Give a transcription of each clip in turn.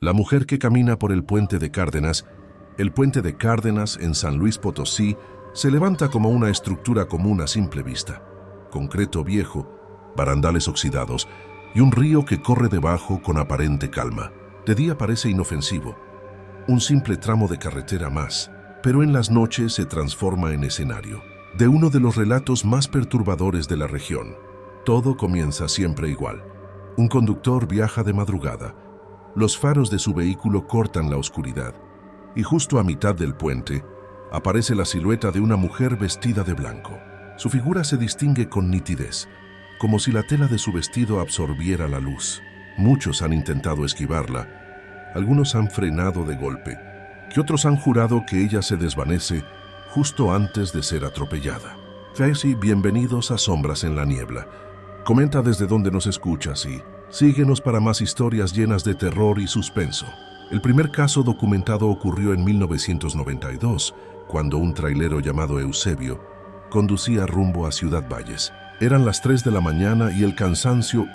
La mujer que camina por el puente de Cárdenas. El puente de Cárdenas en San Luis Potosí se levanta como una estructura común a simple vista. Concreto viejo, barandales oxidados y un río que corre debajo con aparente calma. De día parece inofensivo, un simple tramo de carretera más, pero en las noches se transforma en escenario de uno de los relatos más perturbadores de la región. Todo comienza siempre igual. Un conductor viaja de madrugada. Los faros de su vehículo cortan la oscuridad y justo a mitad del puente aparece la silueta de una mujer vestida de blanco. Su figura se distingue con nitidez, como si la tela de su vestido absorbiera la luz. Muchos han intentado esquivarla, algunos han frenado de golpe, y otros han jurado que ella se desvanece justo antes de ser atropellada. Faisy, bienvenidos a Sombras en la Niebla. Comenta desde dónde nos escuchas y síguenos para más historias llenas de terror y suspenso. El primer caso documentado ocurrió en 1992, cuando un trailero llamado Eusebio conducía rumbo a Ciudad Valles. Eran las 3 de la mañana y el cansancio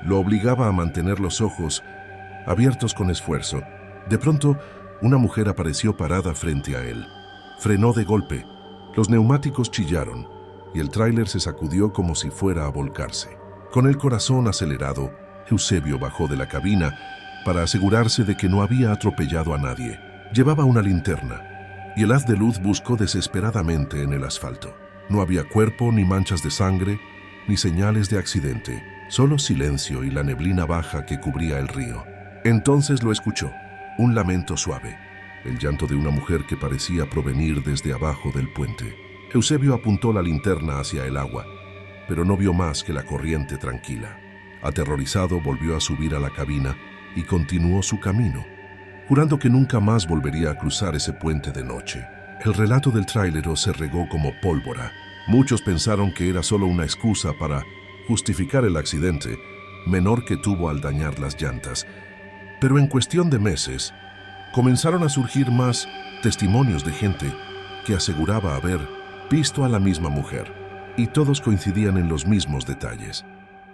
lo obligaba a mantener los ojos abiertos con esfuerzo. De pronto, una mujer apareció parada frente a él. Frenó de golpe, los neumáticos chillaron y el tráiler se sacudió como si fuera a volcarse. Con el corazón acelerado, Eusebio bajó de la cabina para asegurarse de que no había atropellado a nadie. Llevaba una linterna y el haz de luz buscó desesperadamente en el asfalto. No había cuerpo, ni manchas de sangre, ni señales de accidente, solo silencio y la neblina baja que cubría el río. Entonces lo escuchó, un lamento suave, el llanto de una mujer que parecía provenir desde abajo del puente. Eusebio apuntó la linterna hacia el agua, pero no vio más que la corriente tranquila. Aterrorizado, volvió a subir a la cabina y continuó su camino, jurando que nunca más volvería a cruzar ese puente de noche. El relato del tráilero se regó como pólvora. Muchos pensaron que era solo una excusa para justificar el accidente menor que tuvo al dañar las llantas. Pero en cuestión de meses, comenzaron a surgir más testimonios de gente que aseguraba haber visto a la misma mujer, y todos coincidían en los mismos detalles: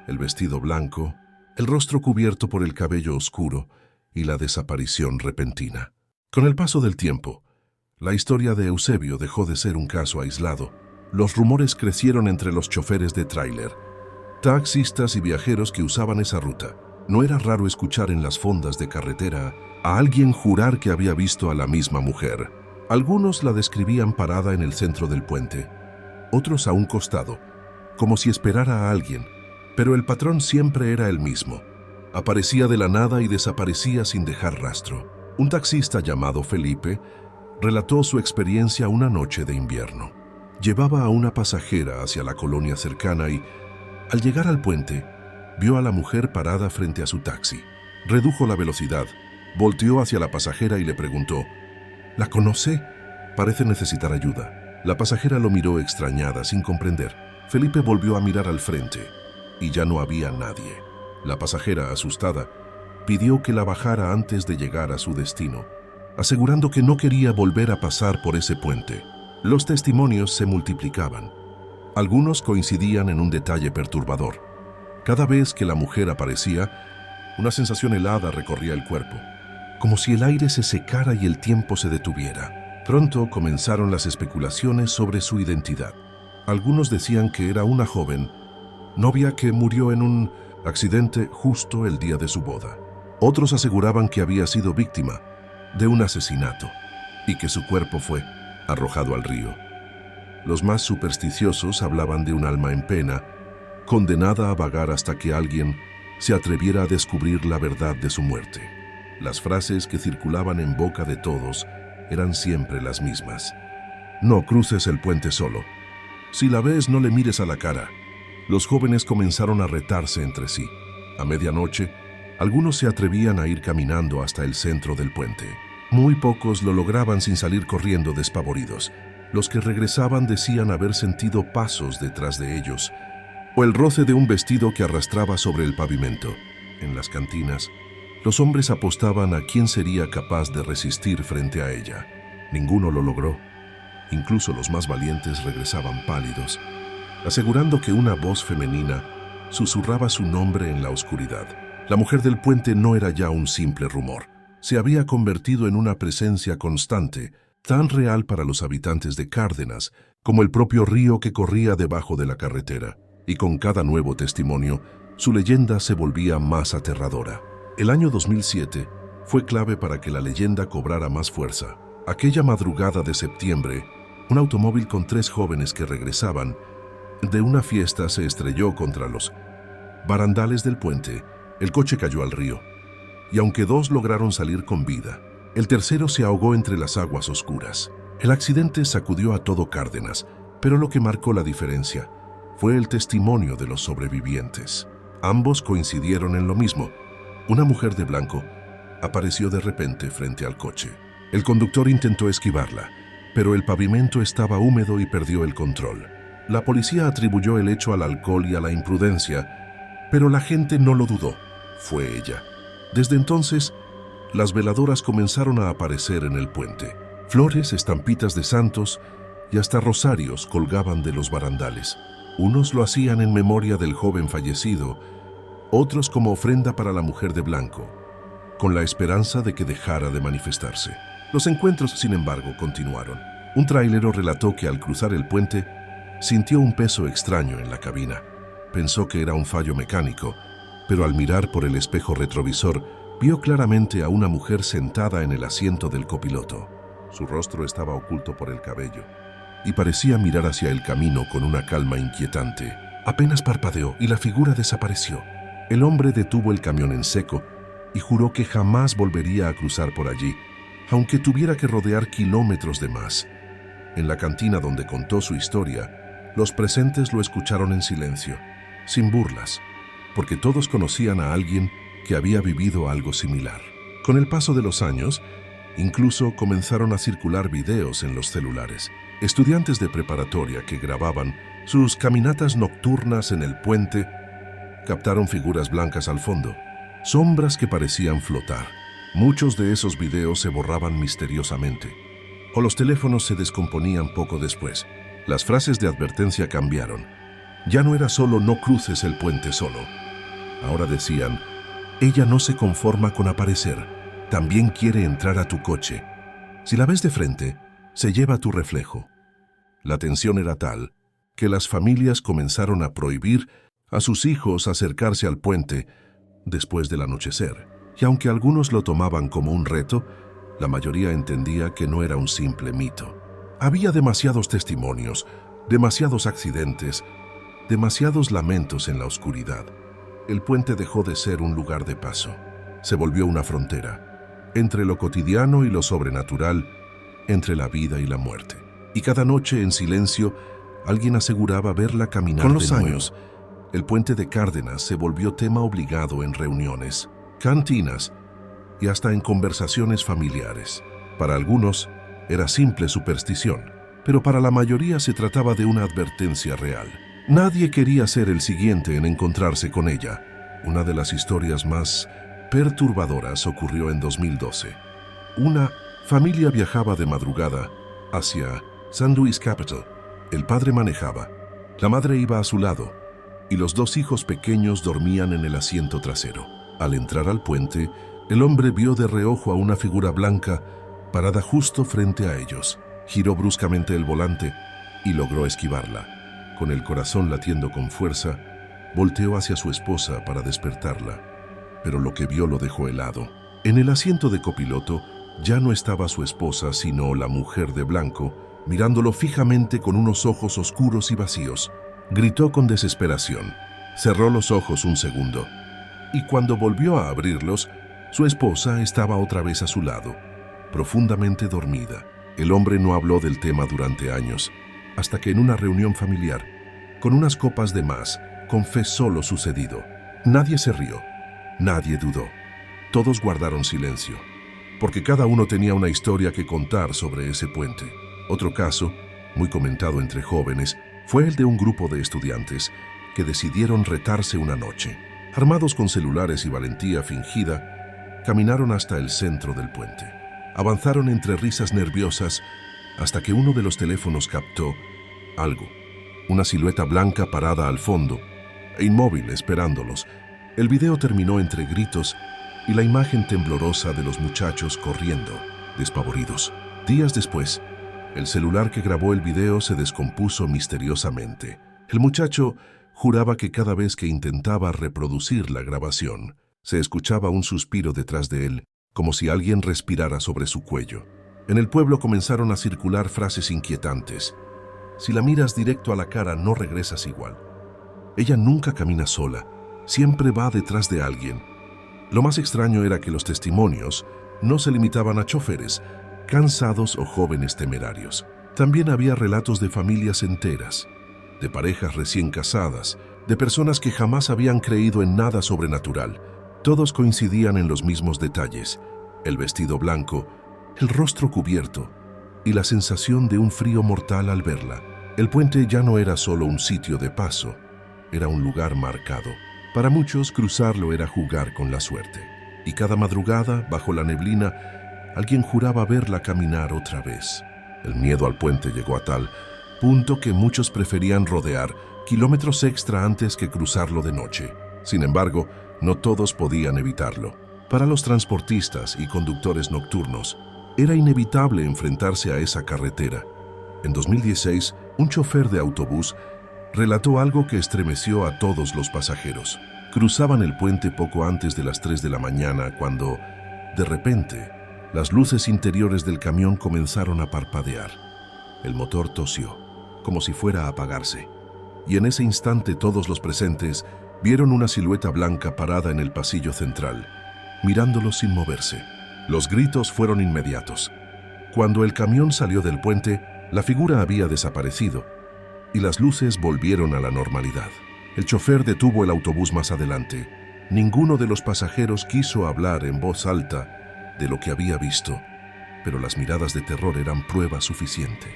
el vestido blanco, el rostro cubierto por el cabello oscuro y la desaparición repentina. Con el paso del tiempo, la historia de Eusebio dejó de ser un caso aislado. Los rumores crecieron entre los choferes de tráiler, taxistas y viajeros que usaban esa ruta. No era raro escuchar en las fondas de carretera a alguien jurar que había visto a la misma mujer. Algunos la describían parada en el centro del puente, otros a un costado, como si esperara a alguien, pero el patrón siempre era el mismo. Aparecía de la nada y desaparecía sin dejar rastro. Un taxista llamado Felipe relató su experiencia una noche de invierno. Llevaba a una pasajera hacia la colonia cercana y, al llegar al puente, vio a la mujer parada frente a su taxi. Redujo la velocidad, volteó hacia la pasajera y le preguntó: ¿La conoce? Parece necesitar ayuda. La pasajera lo miró extrañada, sin comprender. Felipe volvió a mirar al frente y ya no había nadie. La pasajera, asustada, pidió que la bajara antes de llegar a su destino, asegurando que no quería volver a pasar por ese puente. Los testimonios se multiplicaban. Algunos coincidían en un detalle perturbador. Cada vez que la mujer aparecía, una sensación helada recorría el cuerpo, como si el aire se secara y el tiempo se detuviera. Pronto comenzaron las especulaciones sobre su identidad. Algunos decían que era una joven novia que murió en un accidente justo el día de su boda. Otros aseguraban que había sido víctima de un asesinato y que su cuerpo fue arrojado al río. Los más supersticiosos hablaban de un alma en pena, condenada a vagar hasta que alguien se atreviera a descubrir la verdad de su muerte. Las frases que circulaban en boca de todos eran siempre las mismas: no cruces el puente solo. Si la ves, no le mires a la cara. Los jóvenes comenzaron a retarse entre sí. A medianoche, algunos se atrevían a ir caminando hasta el centro del puente. Muy pocos lo lograban sin salir corriendo despavoridos. Los que regresaban decían haber sentido pasos detrás de ellos, o el roce de un vestido que arrastraba sobre el pavimento. En las cantinas, los hombres apostaban a quién sería capaz de resistir frente a ella. Ninguno lo logró. Incluso los más valientes regresaban pálidos, asegurando que una voz femenina susurraba su nombre en la oscuridad. La mujer del puente no era ya un simple rumor. se había convertido en una presencia constante, tan real para los habitantes de Cárdenas como el propio río que corría debajo de la carretera. Y con cada nuevo testimonio, su leyenda se volvía más aterradora. El año 2007 fue clave para que la leyenda cobrara más fuerza. Aquella madrugada de septiembre, un automóvil con 3 jóvenes que regresaban de una fiesta se estrelló contra los barandales del puente. El coche cayó al río, y aunque 2 lograron salir con vida, el tercero se ahogó entre las aguas oscuras. El accidente sacudió a todo Cárdenas, pero lo que marcó la diferencia fue el testimonio de los sobrevivientes. Ambos coincidieron en lo mismo. Una mujer de blanco apareció de repente frente al coche. El conductor intentó esquivarla, pero el pavimento estaba húmedo y perdió el control. La policía atribuyó el hecho al alcohol y a la imprudencia, pero la gente no lo dudó. Fue ella. Desde entonces, las veladoras comenzaron a aparecer en el puente. Flores, estampitas de santos y hasta rosarios colgaban de los barandales. Unos lo hacían en memoria del joven fallecido, otros como ofrenda para la mujer de blanco, con la esperanza de que dejara de manifestarse. Los encuentros, sin embargo, continuaron. Un trailero relató que al cruzar el puente sintió un peso extraño en la cabina. Pensó que era un fallo mecánico, pero al mirar por el espejo retrovisor, vio claramente a una mujer sentada en el asiento del copiloto. Su rostro estaba oculto por el cabello y parecía mirar hacia el camino con una calma inquietante. Apenas parpadeó y la figura desapareció. El hombre detuvo el camión en seco y juró que jamás volvería a cruzar por allí, aunque tuviera que rodear kilómetros de más. En la cantina donde contó su historia, los presentes lo escucharon en silencio, sin burlas, porque todos conocían a alguien que había vivido algo similar. Con el paso de los años, incluso comenzaron a circular videos en los celulares. Estudiantes de preparatoria que grababan sus caminatas nocturnas en el puente captaron figuras blancas al fondo, sombras que parecían flotar. Muchos de esos videos se borraban misteriosamente, o los teléfonos se descomponían poco después. Las frases de advertencia cambiaron. Ya no era solo "no cruces el puente solo". Ahora decían: "Ella no se conforma con aparecer, también quiere entrar a tu coche. Si la ves de frente, se lleva tu reflejo". La tensión era tal que las familias comenzaron a prohibir a sus hijos acercarse al puente después del anochecer. Y aunque algunos lo tomaban como un reto, la mayoría entendía que no era un simple mito. Había demasiados testimonios, demasiados accidentes, demasiados lamentos en la oscuridad. El puente dejó de ser un lugar de paso. Se volvió una frontera entre lo cotidiano y lo sobrenatural, entre la vida y la muerte. Y cada noche, en silencio, alguien aseguraba verla caminar. Con los años, el puente de Cárdenas se volvió tema obligado en reuniones, cantinas y hasta en conversaciones familiares. Para algunos era simple superstición, pero para la mayoría se trataba de una advertencia real. Nadie quería ser el siguiente en encontrarse con ella. Una de las historias más perturbadoras ocurrió en 2012. Una familia viajaba de madrugada hacia San Luis Capital. El padre manejaba, la madre iba a su lado y los 2 hijos pequeños dormían en el asiento trasero. Al entrar al puente, el hombre vio de reojo a una figura blanca parada justo frente a ellos. Giró bruscamente el volante y logró esquivarla. Con el corazón latiendo con fuerza, volteó hacia su esposa para despertarla, pero lo que vio lo dejó helado. En el asiento de copiloto ya no estaba su esposa, sino la mujer de blanco, mirándolo fijamente con unos ojos oscuros y vacíos. Gritó con desesperación. Cerró los ojos un segundo, y cuando volvió a abrirlos, su esposa estaba otra vez a su lado, profundamente dormida. El hombre no habló del tema durante años, hasta que en una reunión familiar, con unas copas de más, confesó lo sucedido. Nadie se rió, nadie dudó. Todos guardaron silencio, porque cada uno tenía una historia que contar sobre ese puente. Otro caso, muy comentado entre jóvenes, fue el de un grupo de estudiantes que decidieron retarse una noche. Armados con celulares y valentía fingida, caminaron hasta el centro del puente. Avanzaron entre risas nerviosas hasta que uno de los teléfonos captó algo. Una silueta blanca parada al fondo, e inmóvil esperándolos. El video terminó entre gritos y la imagen temblorosa de los muchachos corriendo, despavoridos. Días después, el celular que grabó el video se descompuso misteriosamente. El muchacho juraba que cada vez que intentaba reproducir la grabación, se escuchaba un suspiro detrás de él, como si alguien respirara sobre su cuello. En el pueblo comenzaron a circular frases inquietantes. Si la miras directo a la cara, no regresas igual. Ella nunca camina sola, siempre va detrás de alguien. Lo más extraño era que los testimonios no se limitaban a choferes, cansados o jóvenes temerarios. También había relatos de familias enteras, de parejas recién casadas, de personas que jamás habían creído en nada sobrenatural. Todos coincidían en los mismos detalles: el vestido blanco, el rostro cubierto y la sensación de un frío mortal al verla. El puente ya no era solo un sitio de paso, era un lugar marcado. Para muchos, cruzarlo era jugar con la suerte. Y cada madrugada, bajo la neblina, alguien juraba verla caminar otra vez. El miedo al puente llegó a tal punto que muchos preferían rodear kilómetros extra antes que cruzarlo de noche. Sin embargo, no todos podían evitarlo. Para los transportistas y conductores nocturnos, era inevitable enfrentarse a esa carretera. En 2016, un chofer de autobús relató algo que estremeció a todos los pasajeros. Cruzaban el puente poco antes de las 3 de la mañana cuando, de repente, las luces interiores del camión comenzaron a parpadear. El motor tosió, como si fuera a apagarse, y en ese instante todos los presentes vieron una silueta blanca parada en el pasillo central, mirándolos sin moverse. Los gritos fueron inmediatos. Cuando el camión salió del puente, la figura había desaparecido y las luces volvieron a la normalidad. El chofer detuvo el autobús más adelante. Ninguno de los pasajeros quiso hablar en voz alta de lo que había visto, pero las miradas de terror eran prueba suficiente.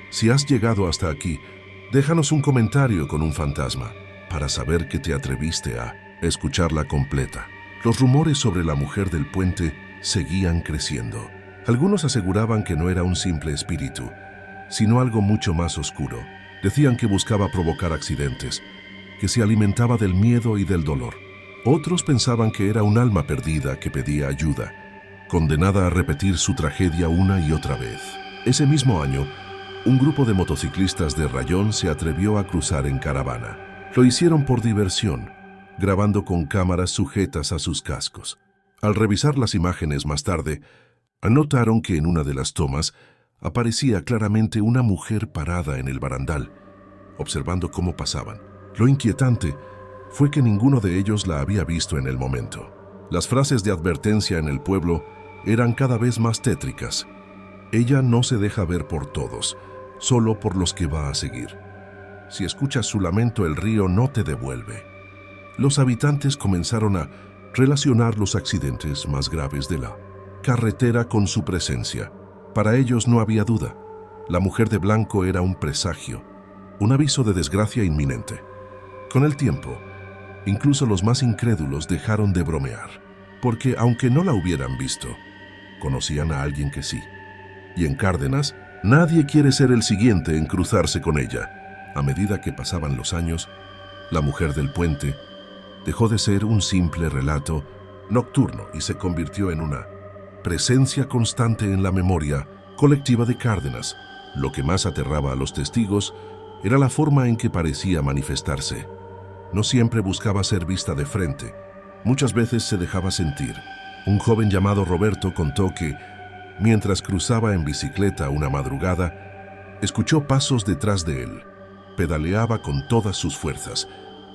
Si has llegado hasta aquí, déjanos un comentario con un fantasma para saber que te atreviste a escucharla completa. Los rumores sobre la mujer del puente seguían creciendo. Algunos aseguraban que no era un simple espíritu, sino algo mucho más oscuro. Decían que buscaba provocar accidentes, que se alimentaba del miedo y del dolor. Otros pensaban que era un alma perdida que pedía ayuda, condenada a repetir su tragedia una y otra vez. Ese mismo año, un grupo de motociclistas de Rayón se atrevió a cruzar en caravana. Lo hicieron por diversión, grabando con cámaras sujetas a sus cascos. Al revisar las imágenes más tarde, notaron que en una de las tomas aparecía claramente una mujer parada en el barandal, observando cómo pasaban. Lo inquietante fue que ninguno de ellos la había visto en el momento. Las frases de advertencia en el pueblo eran cada vez más tétricas. Ella no se deja ver por todos, solo por los que va a seguir. Si escuchas su lamento, el río no te devuelve. Los habitantes comenzaron a relacionar los accidentes más graves de la carretera con su presencia. Para ellos no había duda. La mujer de blanco era un presagio, un aviso de desgracia inminente. Con el tiempo, incluso los más incrédulos dejaron de bromear, porque aunque no la hubieran visto, conocían a alguien que sí. Y en Cárdenas, nadie quiere ser el siguiente en cruzarse con ella. A medida que pasaban los años, la mujer del puente dejó de ser un simple relato nocturno y se convirtió en una presencia constante en la memoria colectiva de Cárdenas. Lo que más aterraba a los testigos era la forma en que parecía manifestarse. No siempre buscaba ser vista de frente. Muchas veces se dejaba sentir. Un joven llamado Roberto contó que, mientras cruzaba en bicicleta una madrugada, escuchó pasos detrás de él. Pedaleaba con todas sus fuerzas,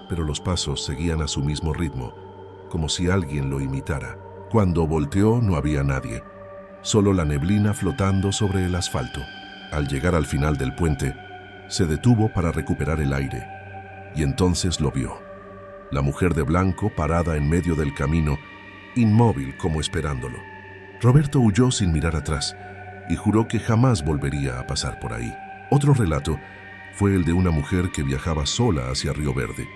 pero los pasos seguían a su mismo ritmo, como si alguien lo imitara. Cuando volteó no había nadie, solo la neblina flotando sobre el asfalto. Al llegar al final del puente, se detuvo para recuperar el aire, y entonces lo vio. La mujer de blanco parada en medio del camino, inmóvil como esperándolo. Roberto huyó sin mirar atrás y juró que jamás volvería a pasar por ahí. Otro relato fue el de una mujer que viajaba sola hacia Río Verde.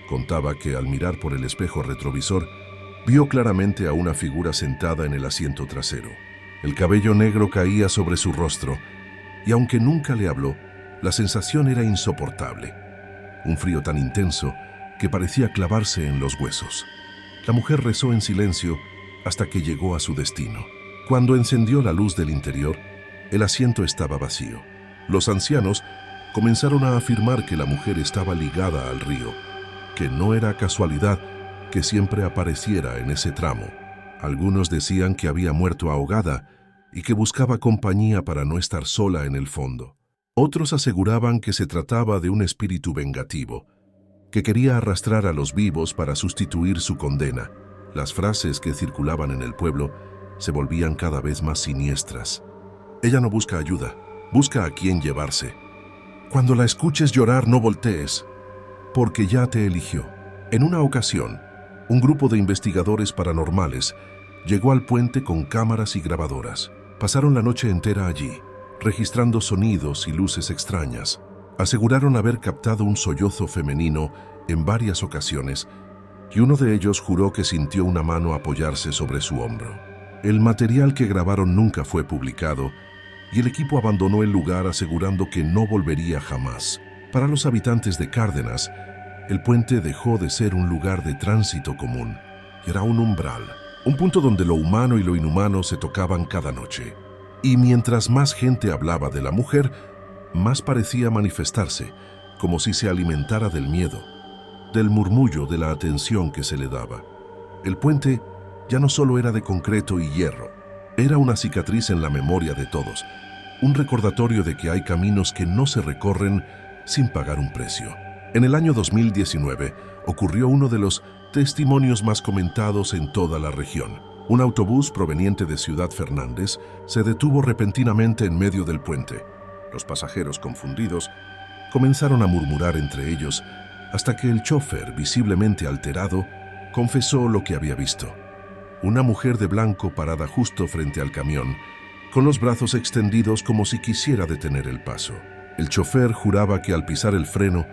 Contaba que al mirar por el espejo retrovisor, vio claramente a una figura sentada en el asiento trasero. El cabello negro caía sobre su rostro, y aunque nunca le habló, la sensación era insoportable. Un frío tan intenso que parecía clavarse en los huesos. La mujer rezó en silencio hasta que llegó a su destino. Cuando encendió la luz del interior, el asiento estaba vacío. Los ancianos comenzaron a afirmar que la mujer estaba ligada al río, que no era casualidad que siempre apareciera en ese tramo. Algunos decían que había muerto ahogada y que buscaba compañía para no estar sola en el fondo. Otros aseguraban que se trataba de un espíritu vengativo, que quería arrastrar a los vivos para sustituir su condena. Las frases que circulaban en el pueblo se volvían cada vez más siniestras. Ella no busca ayuda, busca a quien llevarse. Cuando la escuches llorar, no voltees, porque ya te eligió. En una ocasión, un grupo de investigadores paranormales llegó al puente con cámaras y grabadoras. Pasaron la noche entera allí, registrando sonidos y luces extrañas. Aseguraron haber captado un sollozo femenino en varias ocasiones, y uno de ellos juró que sintió una mano apoyarse sobre su hombro. El material que grabaron nunca fue publicado, y el equipo abandonó el lugar asegurando que no volvería jamás. Para los habitantes de Cárdenas, el puente dejó de ser un lugar de tránsito común, y era un umbral, un punto donde lo humano y lo inhumano se tocaban cada noche. Y mientras más gente hablaba de la mujer, más parecía manifestarse, como si se alimentara del miedo, del murmullo de la atención que se le daba. El puente ya no solo era de concreto y hierro, era una cicatriz en la memoria de todos, un recordatorio de que hay caminos que no se recorren sin pagar un precio. En el año 2019 ocurrió uno de los testimonios más comentados en toda la región. Un autobús proveniente de Ciudad Fernández se detuvo repentinamente en medio del puente. Los pasajeros, confundidos, comenzaron a murmurar entre ellos hasta que el chófer, visiblemente alterado, confesó lo que había visto. Una mujer de blanco parada justo frente al camión, con los brazos extendidos como si quisiera detener el paso. El chofer juraba que al pisar el freno,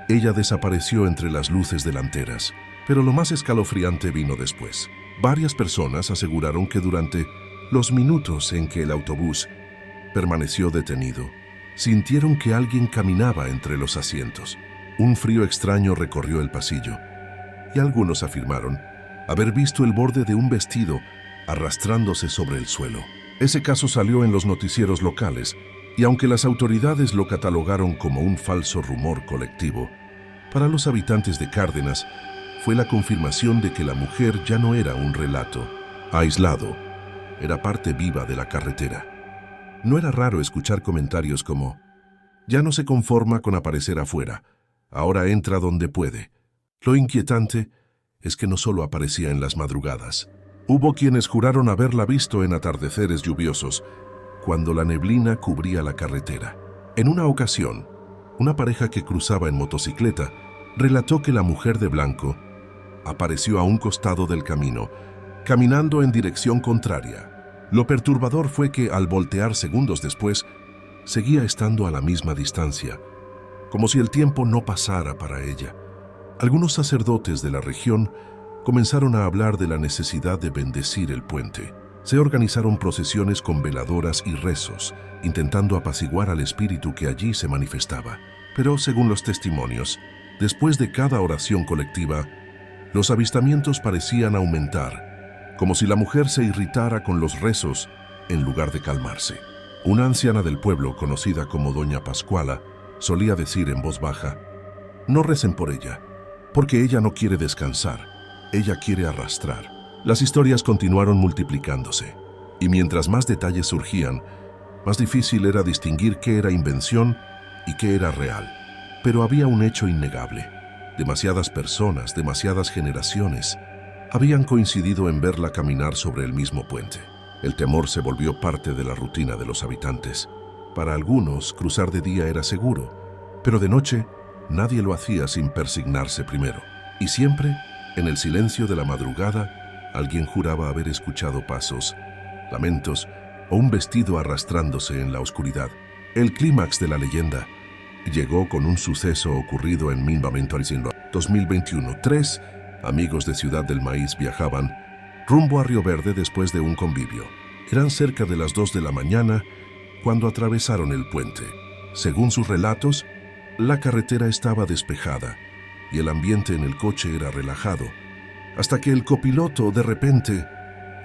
ella desapareció entre las luces delanteras. Pero lo más escalofriante vino después. Varias personas aseguraron que durante los minutos en que el autobús permaneció detenido, sintieron que alguien caminaba entre los asientos. Un frío extraño recorrió el pasillo, y algunos afirmaron haber visto el borde de un vestido arrastrándose sobre el suelo. Ese caso salió en los noticieros locales, y aunque las autoridades lo catalogaron como un falso rumor colectivo, para los habitantes de Cárdenas fue la confirmación de que la mujer ya no era un relato aislado, era parte viva de la carretera. No era raro escuchar comentarios como: ya no se conforma con aparecer afuera, ahora entra donde puede. Lo inquietante es que no solo aparecía en las madrugadas. Hubo quienes juraron haberla visto en atardeceres lluviosos, cuando la neblina cubría la carretera. En una ocasión, una pareja que cruzaba en motocicleta relató que la mujer de blanco apareció a un costado del camino, caminando en dirección contraria. Lo perturbador fue que, al voltear segundos después, seguía estando a la misma distancia, como si el tiempo no pasara para ella. Algunos sacerdotes de la región comenzaron a hablar de la necesidad de bendecir el puente. Se organizaron procesiones con veladoras y rezos, intentando apaciguar al espíritu que allí se manifestaba. Pero, según los testimonios, después de cada oración colectiva, los avistamientos parecían aumentar, como si la mujer se irritara con los rezos en lugar de calmarse. Una anciana del pueblo, conocida como Doña Pascuala, solía decir en voz baja: no recen por ella, porque ella no quiere descansar, ella quiere arrastrar. Las historias continuaron multiplicándose, y mientras más detalles surgían, más difícil era distinguir qué era invención y qué era real. Pero había un hecho innegable. Demasiadas personas, demasiadas generaciones, habían coincidido en verla caminar sobre el mismo puente. El temor se volvió parte de la rutina de los habitantes. Para algunos, cruzar de día era seguro, pero de noche nadie lo hacía sin persignarse primero. Y siempre, en el silencio de la madrugada, alguien juraba haber escuchado pasos, lamentos o un vestido arrastrándose en la oscuridad. El clímax de la leyenda llegó con un suceso ocurrido en 2021. 3 amigos de Ciudad del Maíz viajaban rumbo a Río Verde después de un convivio. Eran cerca de las 2 de la mañana cuando atravesaron el puente. Según sus relatos, la carretera estaba despejada y el ambiente en el coche era relajado, hasta que el copiloto de repente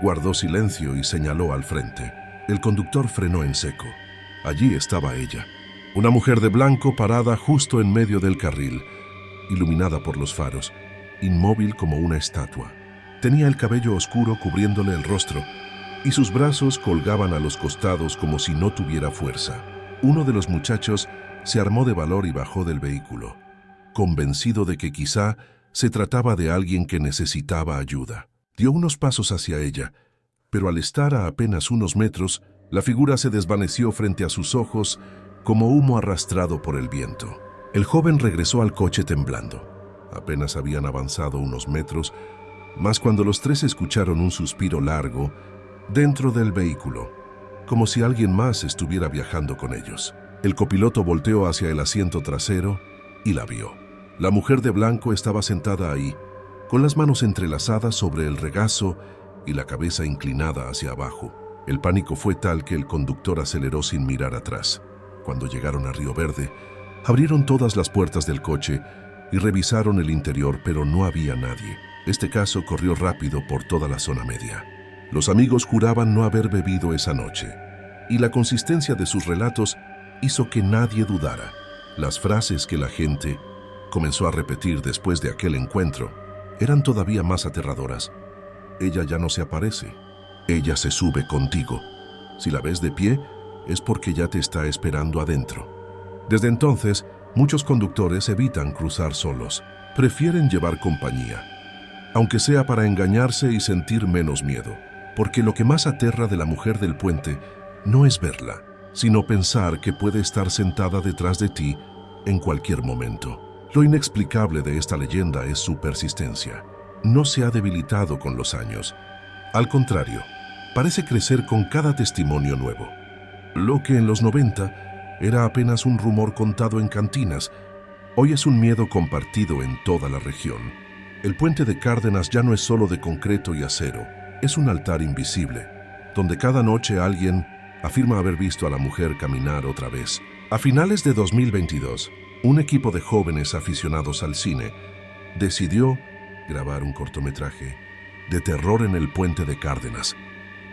Guardó silencio y señaló al frente. El conductor frenó en seco. Allí estaba ella, una mujer de blanco parada justo en medio del carril, iluminada por los faros, inmóvil como una estatua. Tenía el cabello oscuro cubriéndole el rostro y sus brazos colgaban a los costados como si no tuviera fuerza. Uno de los muchachos se armó de valor y bajó del vehículo, convencido de que quizá se trataba de alguien que necesitaba ayuda. Dio unos pasos hacia ella, pero al estar a apenas unos metros, la figura se desvaneció frente a sus ojos como humo arrastrado por el viento. El joven regresó al coche temblando. Apenas habían avanzado unos metros, mas cuando los tres escucharon un suspiro largo dentro del vehículo, como si alguien más estuviera viajando con ellos. El copiloto volteó hacia el asiento trasero y la vio. La mujer de blanco estaba sentada ahí, con las manos entrelazadas sobre el regazo y la cabeza inclinada hacia abajo. El pánico fue tal que el conductor aceleró sin mirar atrás. Cuando llegaron a Río Verde, abrieron todas las puertas del coche y revisaron el interior, pero no había nadie. Este caso corrió rápido por toda la zona media. Los amigos juraban no haber bebido esa noche, y la consistencia de sus relatos hizo que nadie dudara. Las frases que la gente comenzó a repetir después de aquel encuentro eran todavía más aterradoras. Ella ya no se aparece. Ella se sube contigo. Si la ves de pie, es porque ya te está esperando adentro. Desde entonces, muchos conductores evitan cruzar solos. Prefieren llevar compañía, aunque sea para engañarse y sentir menos miedo. Porque lo que más aterra de la mujer del puente no es verla, sino pensar que puede estar sentada detrás de ti en cualquier momento. Lo inexplicable de esta leyenda es su persistencia. No se ha debilitado con los años. Al contrario, parece crecer con cada testimonio nuevo. Lo que en los 90 era apenas un rumor contado en cantinas, hoy es un miedo compartido en toda la región. El puente de Cárdenas ya no es solo de concreto y acero, es un altar invisible, donde cada noche alguien afirma haber visto a la mujer caminar otra vez. A finales de 2022, un equipo de jóvenes aficionados al cine decidió grabar un cortometraje de terror en el puente de Cárdenas.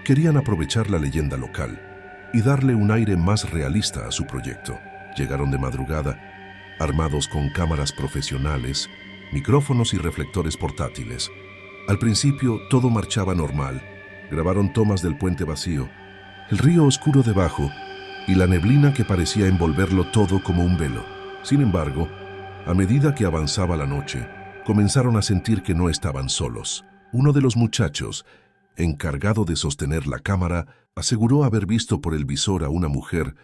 Querían aprovechar la leyenda local y darle un aire más realista a su proyecto. Llegaron de madrugada, armados con cámaras profesionales, micrófonos y reflectores portátiles. Al principio todo marchaba normal. Grabaron tomas del puente vacío, el río oscuro debajo y la neblina que parecía envolverlo todo como un velo. Sin embargo, a medida que avanzaba la noche, comenzaron a sentir que no estaban solos. Uno de los muchachos, encargado de sostener la cámara, aseguró haber visto por el visor a una mujer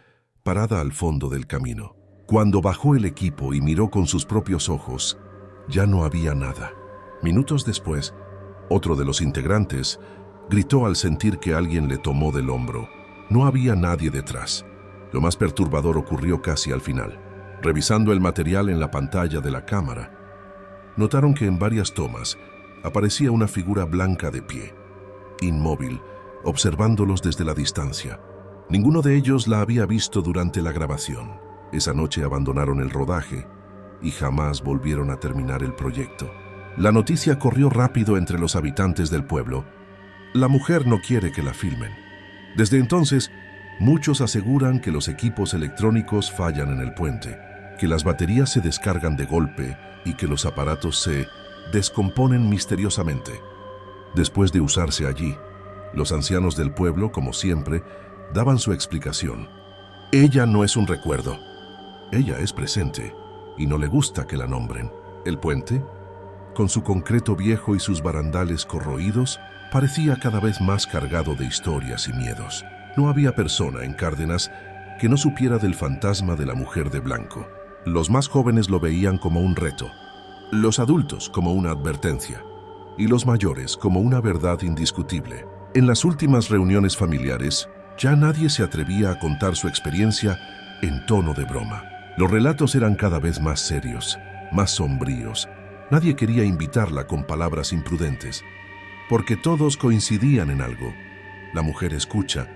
parada al fondo del camino. Cuando bajó el equipo y miró con sus propios ojos, ya no había nada. Minutos después, otro de los integrantes gritó al sentir que alguien le tomó del hombro. No había nadie detrás. Lo más perturbador ocurrió casi al final. Revisando el material en la pantalla de la cámara, notaron que en varias tomas aparecía una figura blanca de pie, inmóvil, observándolos desde la distancia. Ninguno de ellos la había visto durante la grabación. Esa noche abandonaron el rodaje y jamás volvieron a terminar el proyecto. La noticia corrió rápido entre los habitantes del pueblo. La mujer no quiere que la filmen. Desde entonces, muchos aseguran que los equipos electrónicos fallan en el puente, que las baterías se descargan de golpe y que los aparatos se descomponen misteriosamente. Después de usarse allí, los ancianos del pueblo, como siempre, daban su explicación. Ella no es un recuerdo. Ella es presente y no le gusta que la nombren. El puente, con su concreto viejo y sus barandales corroídos, parecía cada vez más cargado de historias y miedos. No había persona en Cárdenas que no supiera del fantasma de la mujer de blanco. Los más jóvenes lo veían como un reto, los adultos como una advertencia y los mayores como una verdad indiscutible. En las últimas reuniones familiares, ya nadie se atrevía a contar su experiencia en tono de broma. Los relatos eran cada vez más serios, más sombríos. Nadie quería invitarla con palabras imprudentes, porque todos coincidían en algo. La mujer escucha,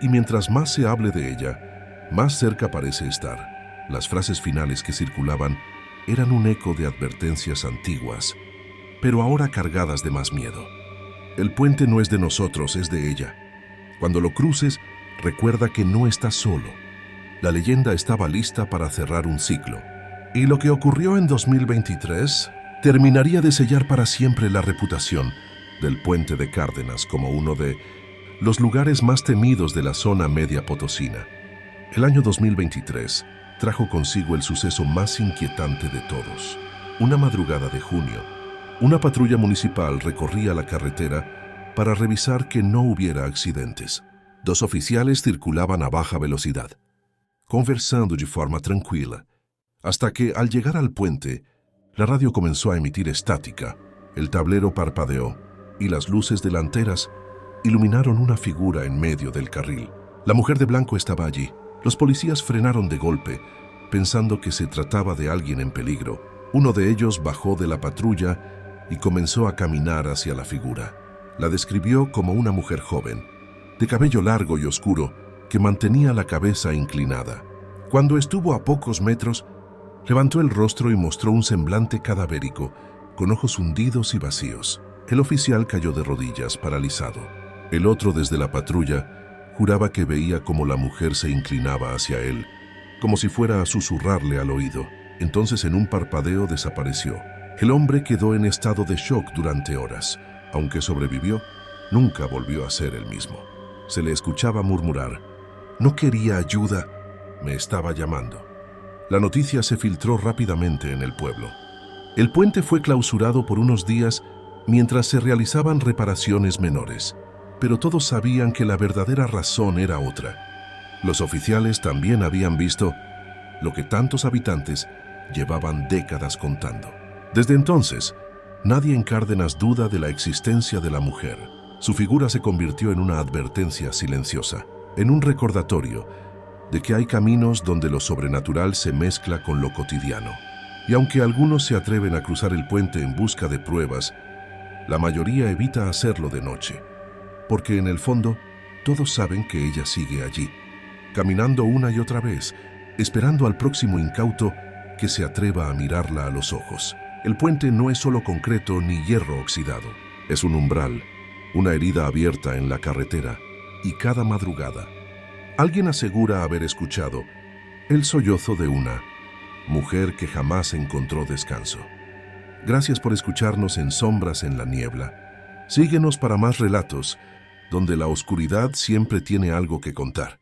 y mientras más se hable de ella, más cerca parece estar. Las frases finales que circulaban eran un eco de advertencias antiguas, pero ahora cargadas de más miedo. El puente no es de nosotros, es de ella. Cuando lo cruces, recuerda que no estás solo. La leyenda estaba lista para cerrar un ciclo. Y lo que ocurrió en 2023 terminaría de sellar para siempre la reputación del puente de Cárdenas como uno de los lugares más temidos de la zona media potosina. El año 2023 trajo consigo el suceso más inquietante de todos. Una madrugada de junio, una patrulla municipal recorría la carretera para revisar que no hubiera accidentes. Dos oficiales circulaban a baja velocidad, conversando de forma tranquila, hasta que, al llegar al puente, la radio comenzó a emitir estática, el tablero parpadeó y las luces delanteras iluminaron una figura en medio del carril. La mujer de blanco estaba allí. Los policías frenaron de golpe, pensando que se trataba de alguien en peligro. Uno de ellos bajó de la patrulla y comenzó a caminar hacia la figura. La describió como una mujer joven, de cabello largo y oscuro, que mantenía la cabeza inclinada. Cuando estuvo a pocos metros, levantó el rostro y mostró un semblante cadavérico, con ojos hundidos y vacíos. El oficial cayó de rodillas, paralizado. El otro, desde la patrulla, juraba que veía cómo la mujer se inclinaba hacia él, como si fuera a susurrarle al oído. Entonces, en un parpadeo, desapareció. El hombre quedó en estado de shock durante horas. Aunque sobrevivió, nunca volvió a ser el mismo. Se le escuchaba murmurar: «No quería ayuda, me estaba llamando». La noticia se filtró rápidamente en el pueblo. El puente fue clausurado por unos días mientras se realizaban reparaciones menores, pero todos sabían que la verdadera razón era otra. Los oficiales también habían visto lo que tantos habitantes llevaban décadas contando. Desde entonces, nadie en Cárdenas duda de la existencia de la mujer. Su figura se convirtió en una advertencia silenciosa, en un recordatorio de que hay caminos donde lo sobrenatural se mezcla con lo cotidiano. Y aunque algunos se atreven a cruzar el puente en busca de pruebas, la mayoría evita hacerlo de noche, porque en el fondo todos saben que ella sigue allí, caminando una y otra vez, esperando al próximo incauto que se atreva a mirarla a los ojos. El puente no es solo concreto ni hierro oxidado, es un umbral, una herida abierta en la carretera, y cada madrugada alguien asegura haber escuchado el sollozo de una mujer que jamás encontró descanso. Gracias por escucharnos en Sombras en la Niebla. Síguenos para más relatos, donde la oscuridad siempre tiene algo que contar.